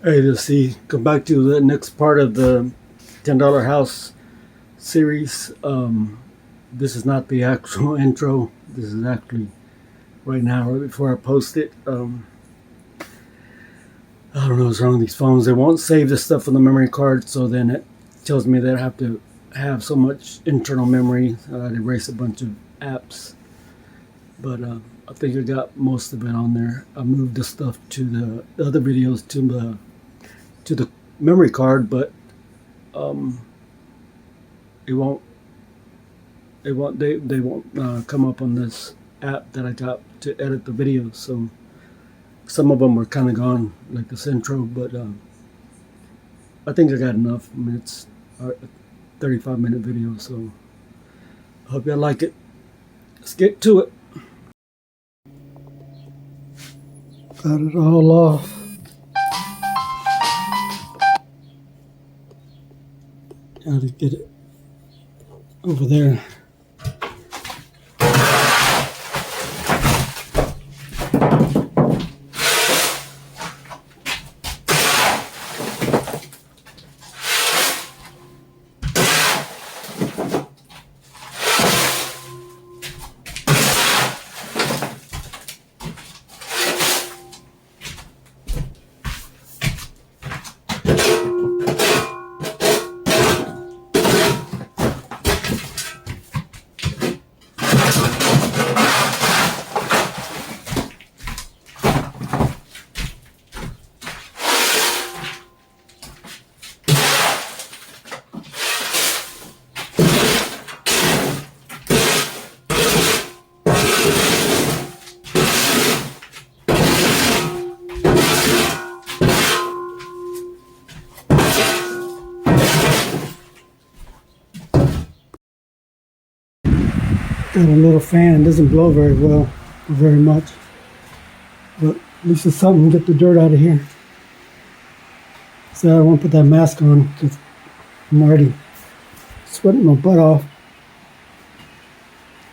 Hey, to see, come back to the next part of the $10 House series. This is not the actual intro. This is actually right now, right before I post it. I don't know what's wrong with these phones. They won't save the stuff on the memory card, so then it tells me that I have to have so much internal memory. I'd erase a bunch of apps. But I think I got most of it on there. I moved the stuff to the other videos to the memory card, but it won't they won't come up on this app that I got to edit the videos. So some of them are kind of gone, like this intro, but I think I got enough. I mean, it's a 35-minute video, so I hope y'all like it. Let's get to it. Got it all off. How to get it over there. Got a little fan. It doesn't blow very well or very much, but at least it's something to get the dirt out of here. So I won't put that mask on because I'm already sweating my butt off.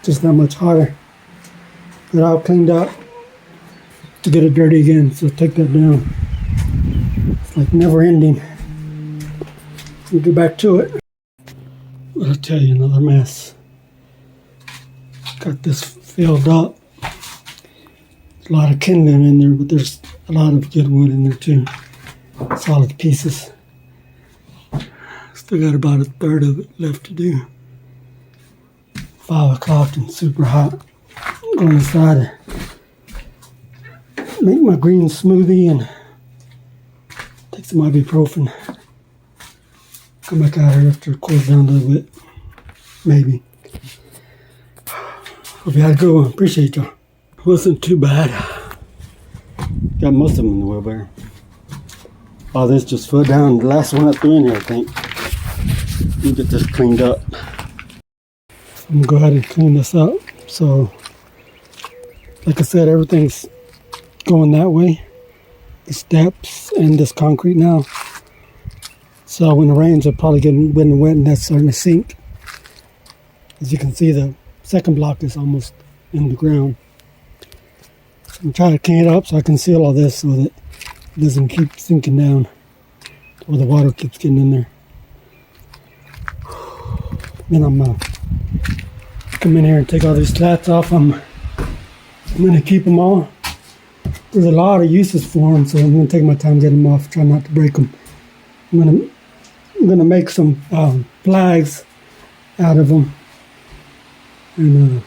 Just that much hotter. Get it all cleaned up to get it dirty again. So take that down. It's like never ending. We'll get back to it. I'll tell you, another mess. Got this filled up. There's a lot of kindling in there, but there's a lot of good wood in there too. Solid pieces. Still got about a third of it left to do. 5 o'clock and super hot. I'm going inside to make my green smoothie and take some ibuprofen. Come back out here after it cools down a little bit. Maybe. Hope you had a good one. Appreciate y'all. Wasn't too bad. Got most of them in the wheelbarrow. Oh, this just fell down. The last one I threw in here, I think. Let me get this cleaned up. I'm gonna go ahead and clean this up. So, like I said, everything's going that way. The steps and this concrete now. So when it rains, it'll probably get wet and that's starting to sink. As you can see, the second block is almost in the ground. So I'm trying to clean it up so I can seal all this so that it doesn't keep sinking down or the water keeps getting in there. Then I'm come in here and take all these slats off. I'm going to keep them all. There's a lot of uses for them, so I'm going to take my time getting them off, try not to break them. I'm going to make some flags out of them. And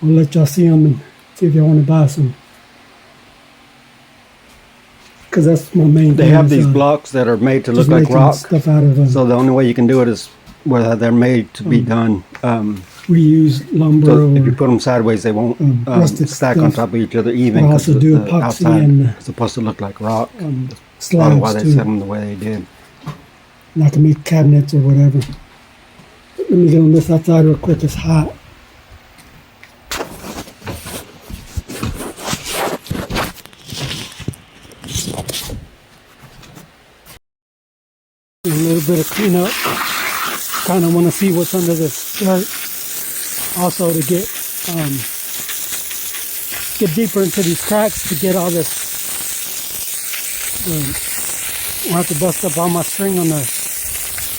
I'll let y'all see them and see if y'all want to buy some. Because that's my main thing. They have these blocks that are made to look like rock. Stuff out of, so the only way you can do it is where they're made to be done. Reuse lumber. So if you put them sideways, they won't stack on top of each other even. We'll also do epoxy outside and it's supposed to look like rock. That's part of why they set them the way they did. And I can make cabinets or whatever. Let me get on this outside real quick. It's hot. A little bit of cleanup. Kind of want to see what's under this dirt. Also to get deeper into these cracks to get all this I'll have to bust up all my string on the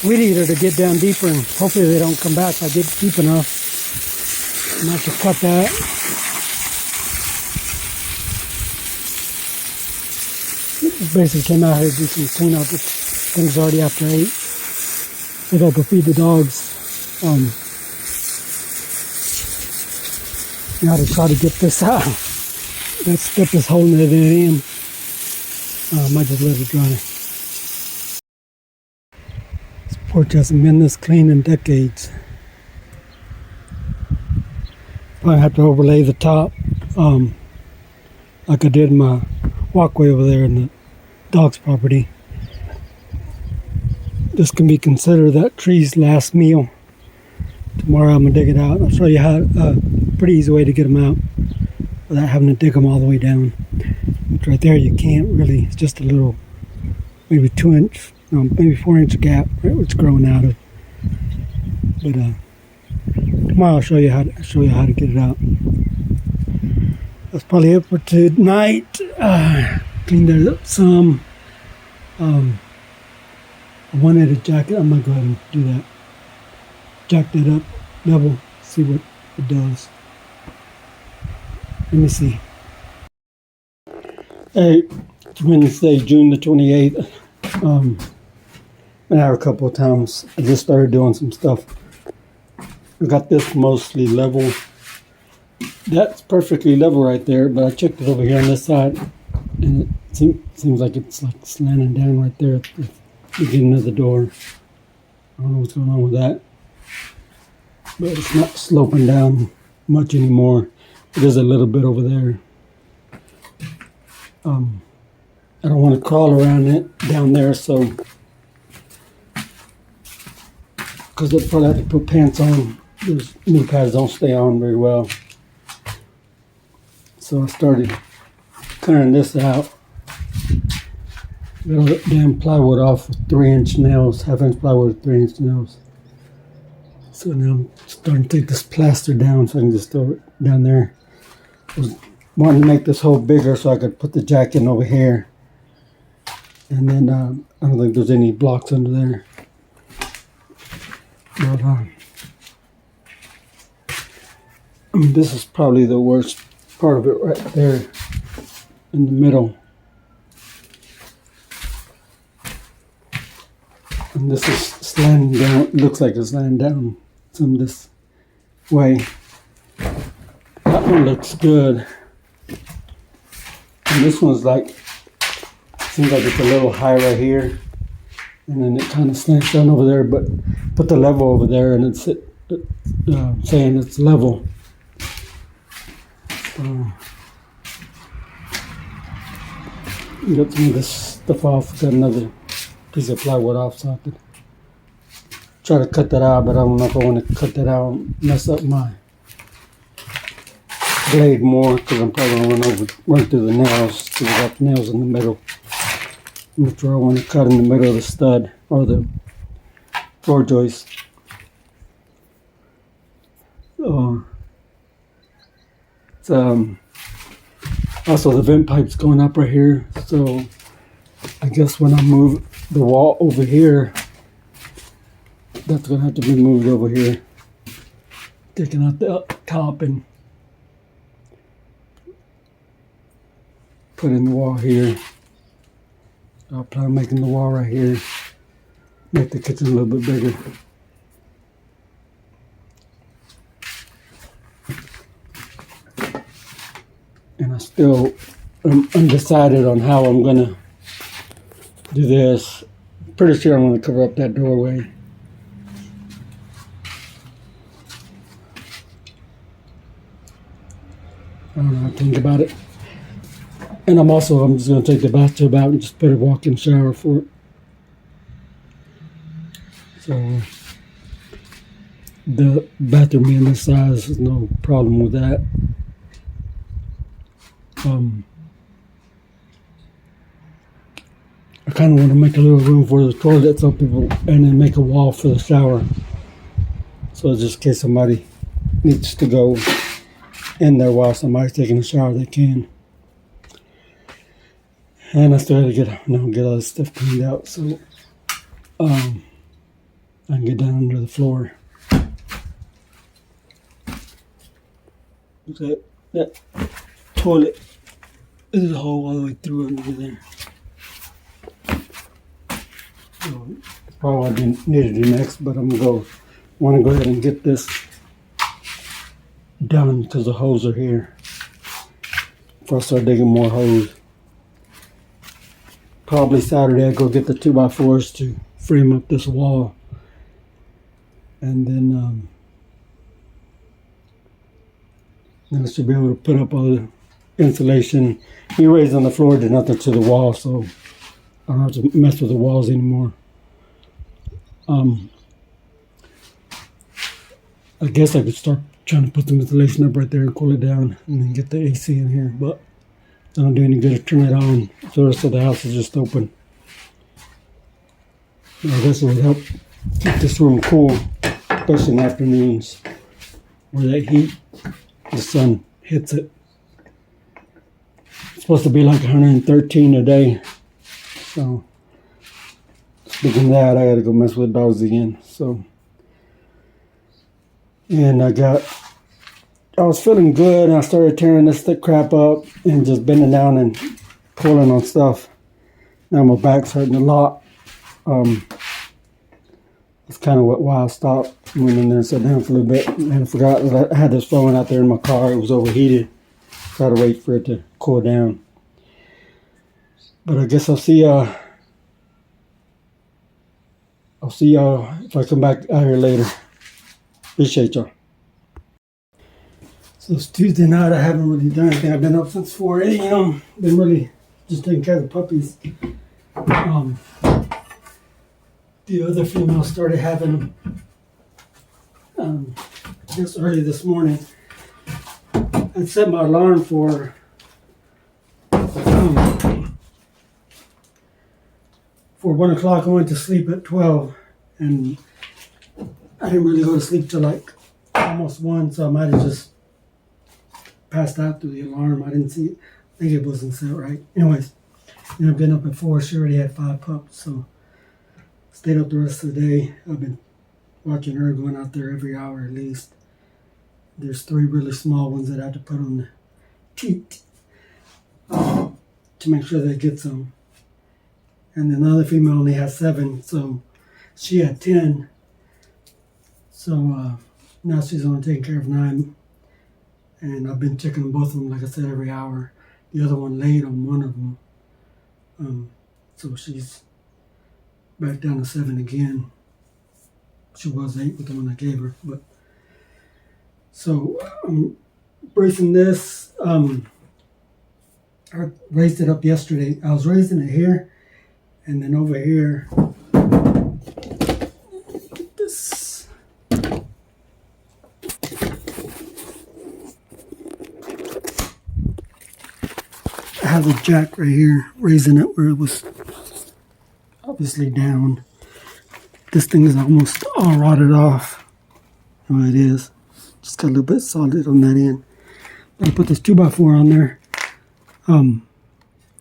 weed eater to get down deeper, and hopefully they don't come back if I get deep enough. I'm gonna have to cut that. Basically came out here to do some cleanup. Things already after 8. I gotta go feed the dogs. Now to try to get this out. That step is holding it in. I might just let it dry. This porch hasn't been this clean in decades. Probably have to overlay the top, like I did my walkway over there in the dog's property. This can be considered that tree's last meal. Tomorrow I'm gonna dig it out. I'll show you how pretty easy way to get them out without having to dig them all the way down. But right there you can't really. It's just a little, maybe 2 inch, no, maybe 4 inch gap right where it's growing out of. But tomorrow I'll show you how to get it out. That's probably it for tonight. Cleaned it up some. I wanted to jack it. I'm gonna go ahead and do that. Jack that up level. See what it does. Let me see. Hey, it's Wednesday, June the 28th. Been out a couple of times. I just started doing some stuff. I got this mostly level. That's perfectly level right there, but I checked it over here on this side, and it seems like it's like slanting down right there at the beginning of the door. I don't know what's going on with that, but it's not sloping down much anymore. It is a little bit over there. I don't want to crawl around it down there, so because I'd probably have to put pants on. Those knee pads don't stay on very well. So I started clearing this out. Got all that damn plywood off with 3-inch nails, 1/2-inch plywood with 3-inch nails. So now I'm starting to take this plaster down so I can just throw it down there. I was wanting to make this hole bigger so I could put the jack in over here. And then I don't think there's any blocks under there. But I mean, this is probably the worst part of it right there in the middle. And this is slanting down. It looks like it's slanting down some this way. That one looks good. And this one's like, seems like it's a little high right here. And then it kind of slants down over there, but put the level over there and it's saying it's level. Get some of this stuff off, got another piece of plywood off so I could try to cut that out, but I don't know if I want to cut that out and mess up my blade more because I'm probably going to run through the nails because I got nails in the middle. Which I want to cut in the middle of the stud or the floor joist. So it's also the vent pipe's going up right here, so I guess when I move the wall over here, that's gonna have to be moved over here. Taking out the top and put in the wall here. I'll plan on making the wall right here, make the kitchen a little bit bigger. And I still am undecided on how I'm gonna do this. Pretty sure I'm gonna cover up that doorway. I don't know how to think about it. And I'm just going to take the bathtub out and just put a walk-in shower for it. So the bathroom being this size, there's no problem with that. I kind of want to make a little room for the toilet so people, and then make a wall for the shower. So just in case somebody needs to go in there while somebody's taking a shower, they can. And I started to get all this stuff cleaned out so I can get down under the floor. That toilet is a hole all the way through under there. So that's probably what I need to do next, but want to go ahead and get this done because the holes are here. Before I start digging more holes. Probably Saturday I'll go get the 2x4s to frame up this wall. And then I should be able to put up all the insulation. E-rays on the floor did nothing to the wall, so I don't have to mess with the walls anymore. I guess I could start trying to put some insulation up right there and cool it down and then get the AC in here, but it don't do any good to turn it on so the rest of the house is just open. I guess it would help keep this room cool, especially in afternoons where that heat, the sun hits it. It's supposed to be like 113 a day. So, speaking of that, I gotta go mess with dogs again. So, and I was feeling good and I started tearing this thick crap up and just bending down and pulling on stuff. Now my back's hurting a lot. That's kind of why I stopped. Went in there and sat down for a little bit and I forgot that I had this phone out there in my car. It was overheated. So I had to wait for it to cool down. But I guess I'll see y'all if I come back out here later. Appreciate y'all. So it's Tuesday night. I haven't really done anything. I've been up since 4 a.m. Been really just taking care of the puppies. The other female started having just early this morning. I set my alarm for 1 o'clock. I went to sleep at 12 and I didn't really go to sleep till like almost 1, so I might have just passed out through the alarm. I didn't see it. I think it wasn't set right. Anyways, I've been up at 4. She already had 5 pups, so stayed up the rest of the day. I've been watching her going out there every hour at least. There's 3 really small ones that I have to put on the teat to make sure they get some. And then the other female only has 7, so she had 10. So now she's only taking care of 9. And I've been checking both of them, like I said, every hour. The other one laid on one of them. So she's back down to 7 again. She was 8 with the one I gave her. But so I'm bracing this. I raised it up yesterday. I was raising it here. And then over here, this. I have a jack right here, raising it where it was obviously down. This thing is almost all rotted off. Oh, it is. Just got a little bit solid on that end. I put this 2x4 on there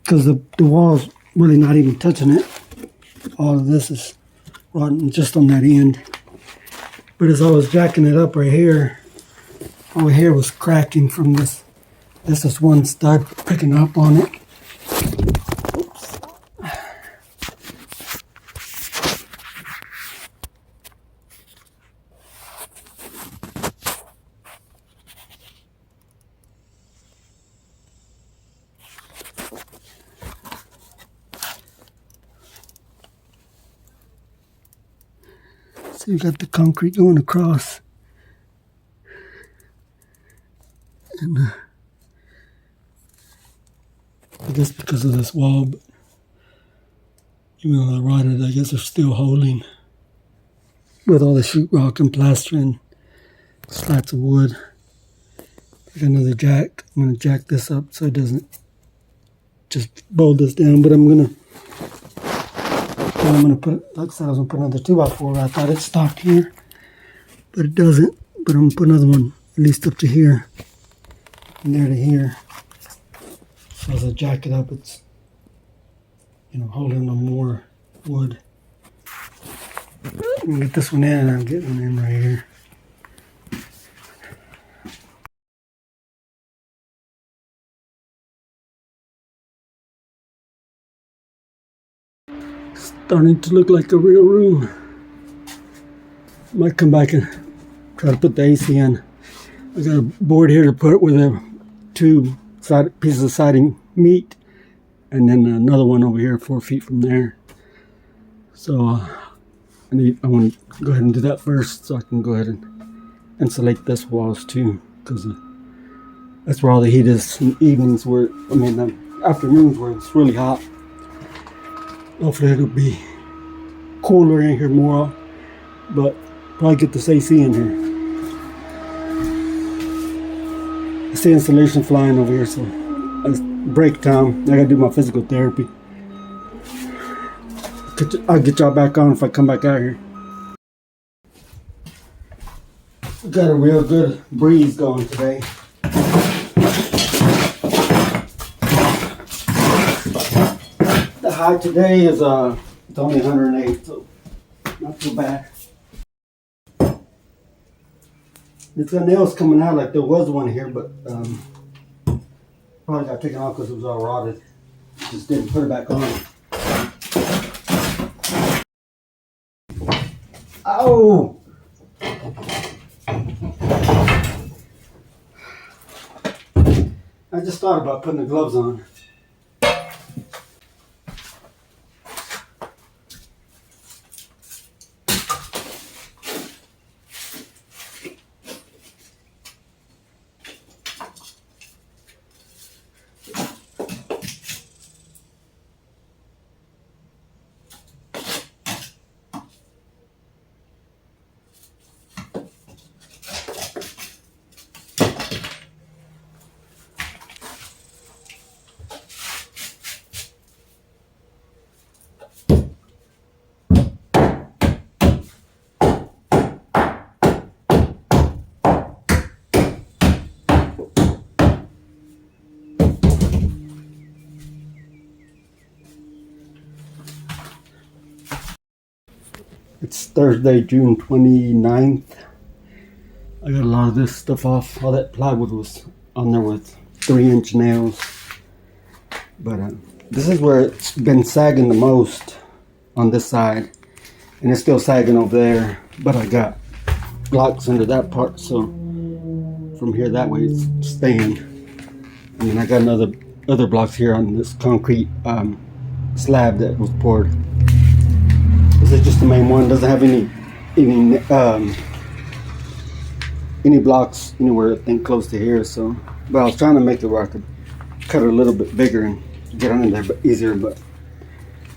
because the wall's really not even touching it. All of this is rotten just on that end. But as I was jacking it up right here, over here was cracking from this. This is one stud picking up on it. Oops. So you got the concrete going across. And I guess because of this wall, but even though they're rotted, I guess they're still holding with all the sheetrock and plastering, slats of wood. I got another jack. I'm going to jack this up so it doesn't just bolt this down, but I'm going to put, like I said, I was going to put another 2x4. I thought it stopped here, but it doesn't. But I'm going to put another one at least up to here, and there to here. So as I jack it up, it's holding no more wood. I'm gonna get this one in, and I'm getting one in right here. Starting to look like a real room. Might come back and try to put the AC in. I got a board here to put with a two pieces of siding meet, and then another one over here 4 feet from there. So I want to go ahead and do that first, so I can go ahead and insulate this walls too, because that's where all the heat is in evenings, afternoons where it's really hot. Hopefully it'll be cooler in here more, but probably get this AC in here. I see insulation flying over here, so it's break time. I gotta do my physical therapy. I'll get y'all back on if I come back out here. We got a real good breeze going today. The high today is it's only 108, so not too bad. It's got nails coming out like there was one here, but probably got taken off because it was all rotted. Just didn't put it back on. Ow! I just thought about putting the gloves on. It's Thursday, June 29th. I got a lot of this stuff off. All that plywood was on there with 3-inch nails. But this is where it's been sagging the most on this side. And it's still sagging over there. But I got blocks under that part, so from here that way it's staying. And then I got other blocks here on this concrete slab that was poured. This is just the main one. Doesn't have any blocks anywhere I think close to here. So, but I was trying to make it where I could cut it a little bit bigger and get under there easier. But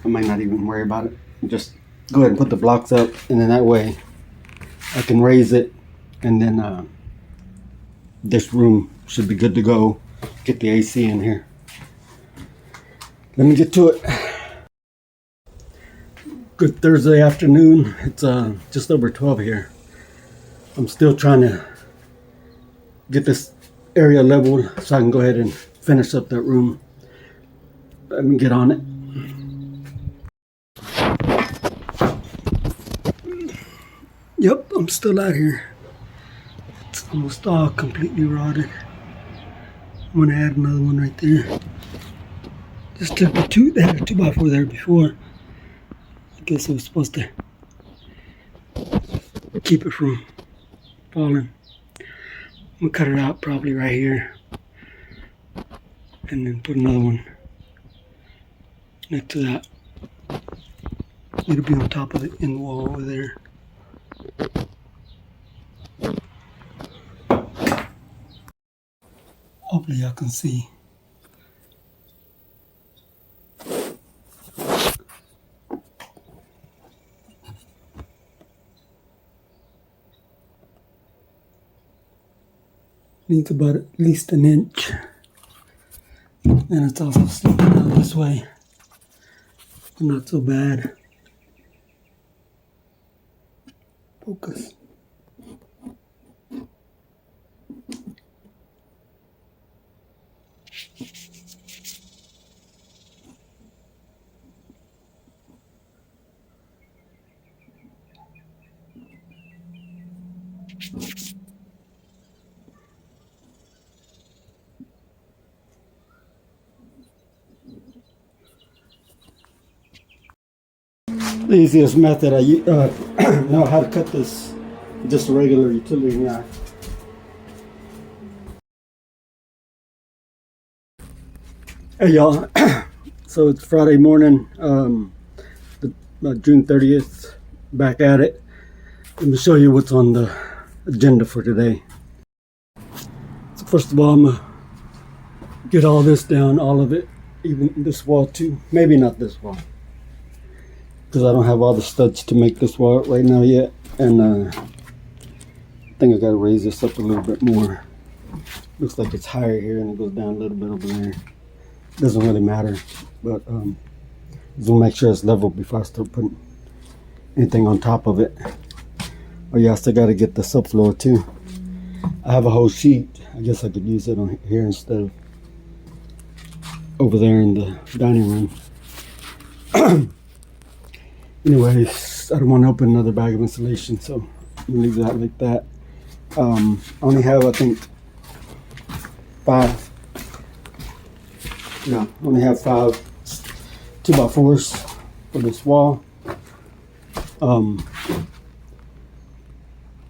I might not even worry about it. Just go ahead and put the blocks up, and then that way I can raise it, and then this room should be good to go. Get the AC in here. Let me get to it. Good Thursday afternoon. It's just over 12 here. I'm still trying to get this area leveled so I can go ahead and finish up that room. Let me get on it. Yep, I'm still out here. It's almost all completely rotted. I'm gonna add another one right there. Just took the two. They had a 2x4 there before. I guess it was supposed to keep it from falling. I'm gonna cut it out probably right here, and then put another one next to that. It'll be on top of the end wall over there. Hopefully y'all can see. Needs about at least an inch. And it's also sloping down this way. Not so bad. Focus. The easiest method I know how to cut this, just a regular utility knife. Hey y'all, so it's Friday morning, June 30th, back at it. Let me show you what's on the agenda for today. So first of all, I'm gonna get all this down, all of it, even this wall too. Maybe not this wall, because I don't have all the studs to make this wall right now yet. And I think I gotta raise this up a little bit more. Looks like it's higher here and it goes down a little bit over there. Doesn't really matter, but just want to make sure it's level before I start putting anything on top of it. Oh yeah, I still got to get the subfloor too. I have a whole sheet. I guess I could use it on here instead of over there in the dining room. Anyways, I don't want to open another bag of insulation, so I'm gonna leave that like that. I only have, I think, 5. No, I only have 5 2x4s for this wall.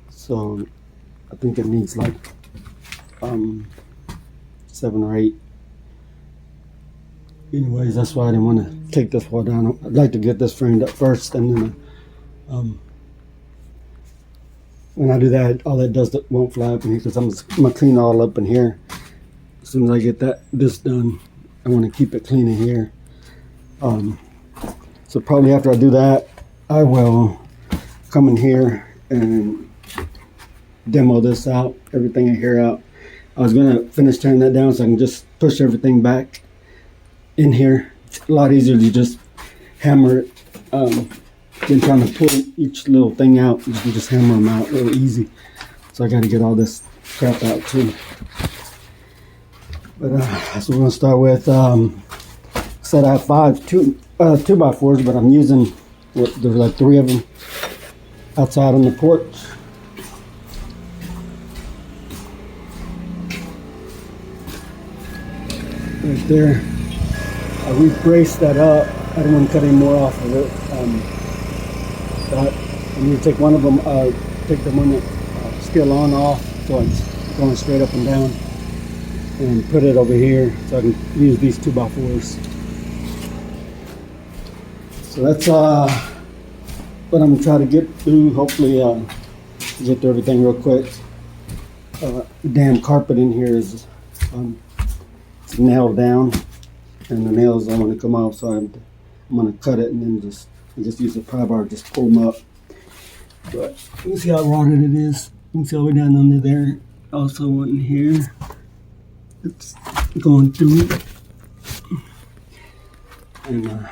So I think it needs like 7 or 8. Anyways, that's why I didn't want to take this wall down. I'd like to get this framed up first, and then when I do that, all that does won't fly up in here, because I'm gonna clean all up in here. As soon as I get this done, I want to keep it clean in here. So probably after I do that, I will come in here and demo this out, everything in here out. I was gonna finish tearing that down so I can just push everything back in here. It's a lot easier to just hammer it than trying to pull each little thing out. You can just hammer them out real easy. So I got to get all this crap out too. But that's what we're gonna start with. Said I have 5 2x4s, but I'm using there's like 3 of them outside on the porch. Right there. I re-braced that up. I didn't want to cut any more off of it. But I'm going to take one of them, take the one that still on off, so it's going straight up and down, and put it over here so I can use these 2x4s. So that's what I'm going to try to get through. Hopefully get through everything real quick. The damn carpet in here is it's nailed down, and the nails don't want to come off, so I'm going to cut it and then just use a pry bar, just pull them up. But you can see how rotted it is. You can see all the way down under there. Also one in here. It's going through. And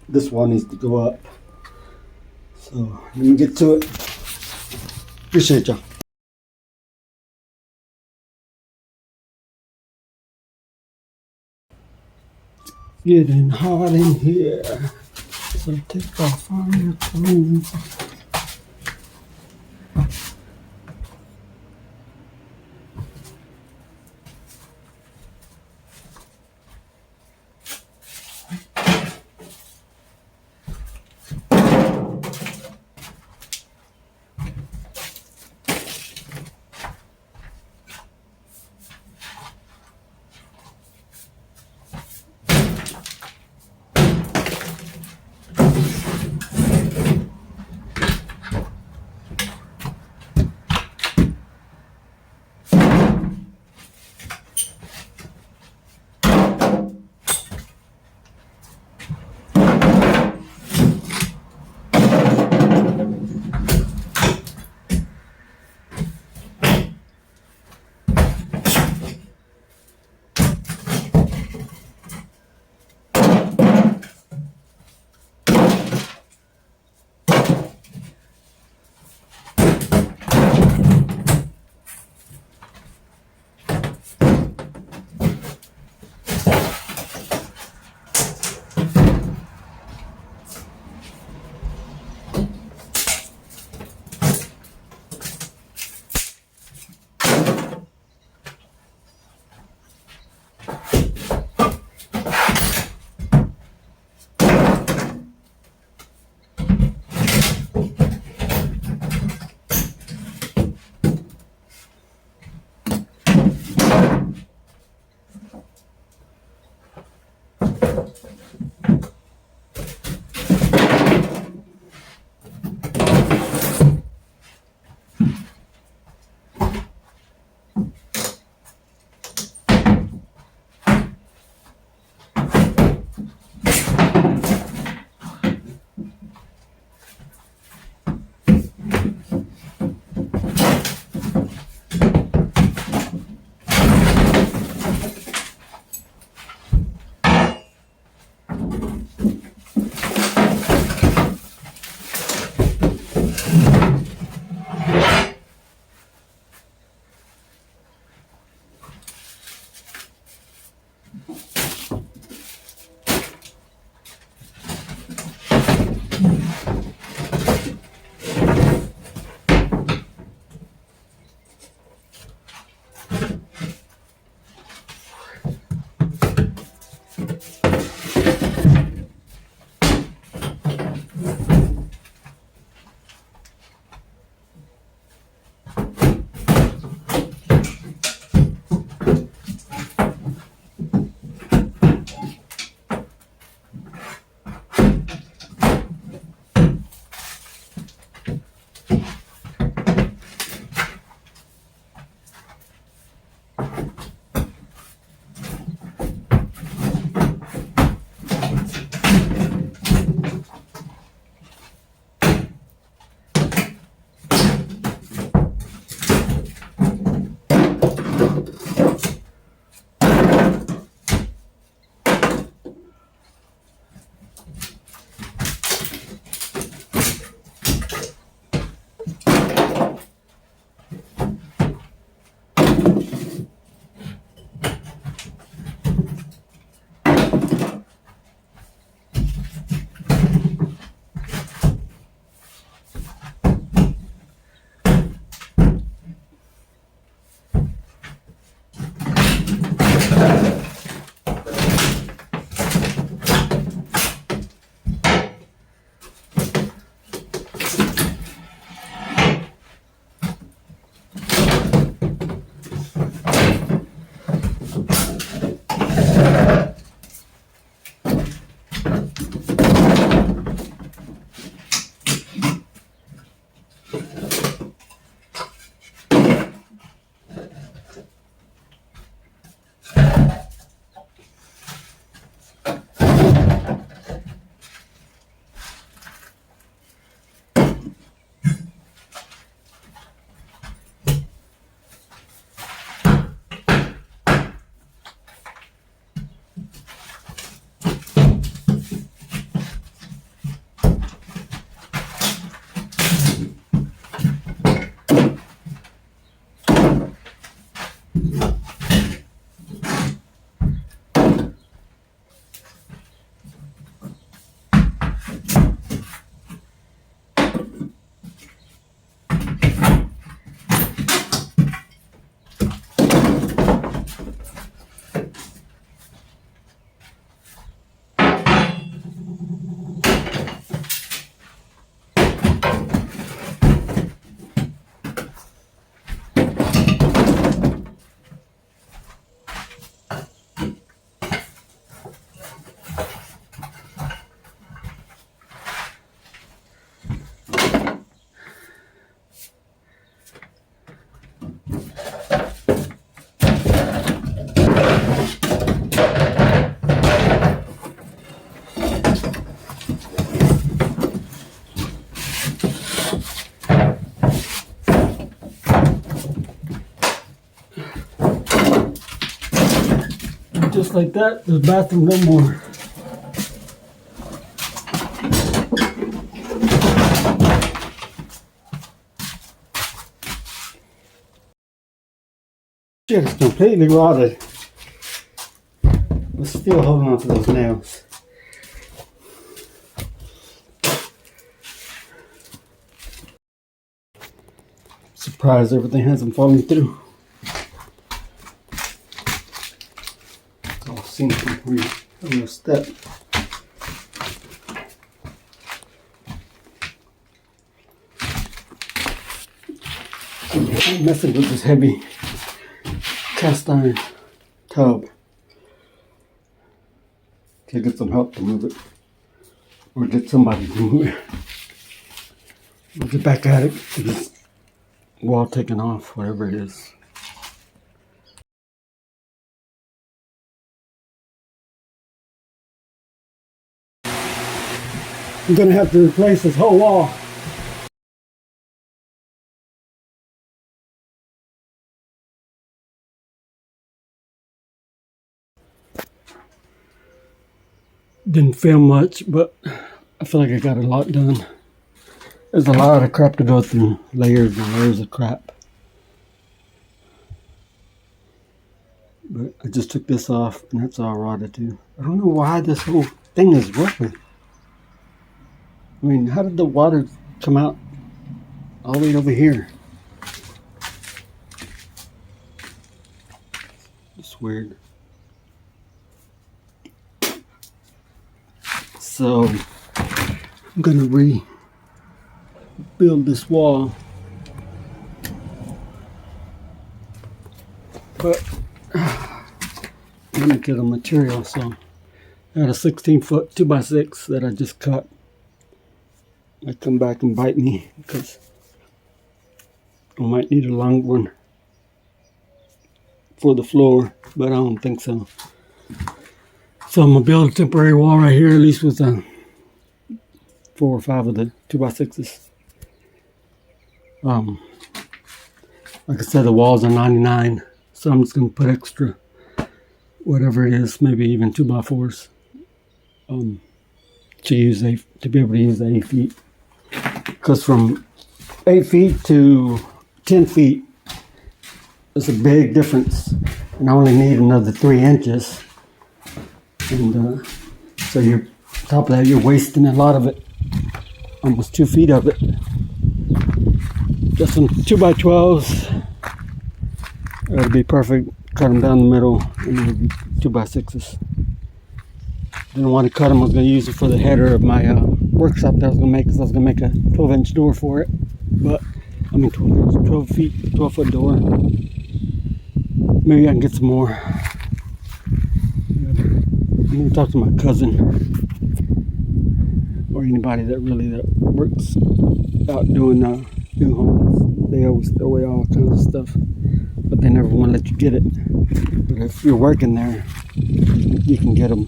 this one needs to go up. So let me get to it. Appreciate y'all. Getting hot in here. So take off all your clothes. just like that, the bathroom no more. Shit, it's completely rotted. But still holding on to those nails. Surprised everything hasn't fallen through. It's all sinking from the step. I'm messing with this heavy cast iron tub to get some help to move it, or get somebody to move it. We'll get back at it. Get this wall taken off, whatever it is. I'm gonna have to replace this whole wall. Didn't film much, but I feel like I got a lot done. There's a lot of crap to go through. Layers and layers of crap. But I just took this off and that's all rotted too. I don't know why this whole thing is rotted. I mean, how did the water come out all the way over here? It's weird. So I'm gonna rebuild this wall, but I'm gonna get a material. So I got a 16-foot 2x6 that I just cut. Might come back and bite me because I might need a long one for the floor, but I don't think so. So I'm gonna build a temporary wall right here, at least with 4 or 5 of the 2x6s. Like I said, the walls are 99, so I'm just gonna put extra, whatever it is, maybe even 2x4s, to be able to use the 8 feet. Because from 8 feet to 10 feet, there's a big difference, and I only need another 3 inches. And so you're, top of that, you're wasting a lot of it, almost 2 feet of it. Just some 2x12s. That'll be perfect. Cut them down the middle, and it'll be 2x6s. Didn't want to cut them. I was going to use it for the header of my workshop that I was going to make, because I was going to make a 12-inch door for it. But I mean 12-foot door. Maybe I can get some more. I'm going to talk to my cousin or anybody that works out doing new homes. They always throw away all kinds of stuff, but they never want to let you get it. But if you're working there, you can get them,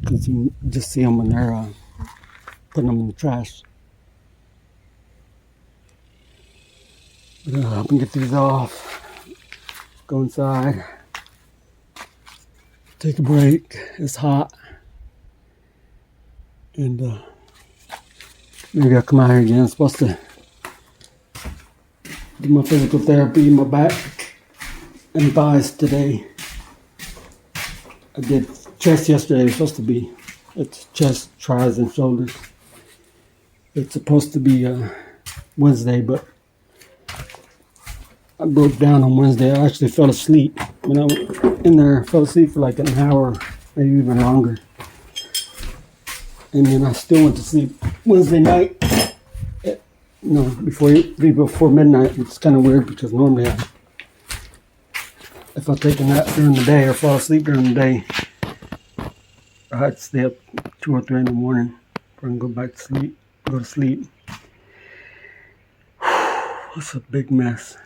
because you just see them when they're putting them in the trash. But I can get these off, go inside, take a break. It's hot, and maybe I'll come out here again. I'm supposed to do my physical therapy in my back and thighs today. I did chest yesterday. It's supposed to be, it's chest, tries, and shoulders. It's supposed to be Wednesday, but I broke down on Wednesday. I actually fell asleep when I went in there. Fell asleep for like an hour, maybe even longer. And then I still went to sleep Wednesday night. Before midnight. It's kind of weird, because normally if I take a nap during the day or fall asleep during the day, I'd stay up 2 or 3 in the morning before I can go to sleep. It's a big mess.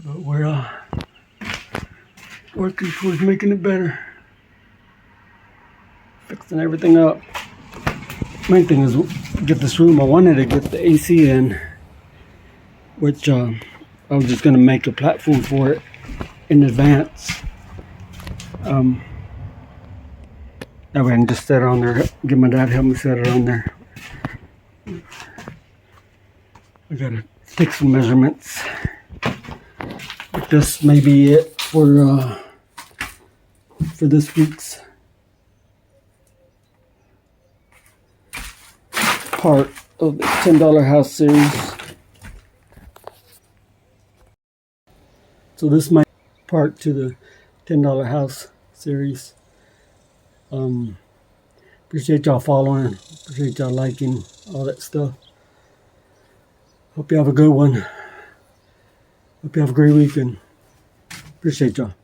But we're working towards making it better. Fixing everything up. Main thing is get this room. I wanted to get the AC in, which I was just going to make a platform for it in advance. That way I can just set it on there. Get my dad to help me set it on there. I gotta take some measurements. But this may be it for this week's part of the $10 house series. So this might be part to the $10 house series. Appreciate y'all following. Appreciate y'all liking all that stuff. Hope you have a good one. Hope you have a great weekend. Appreciate y'all.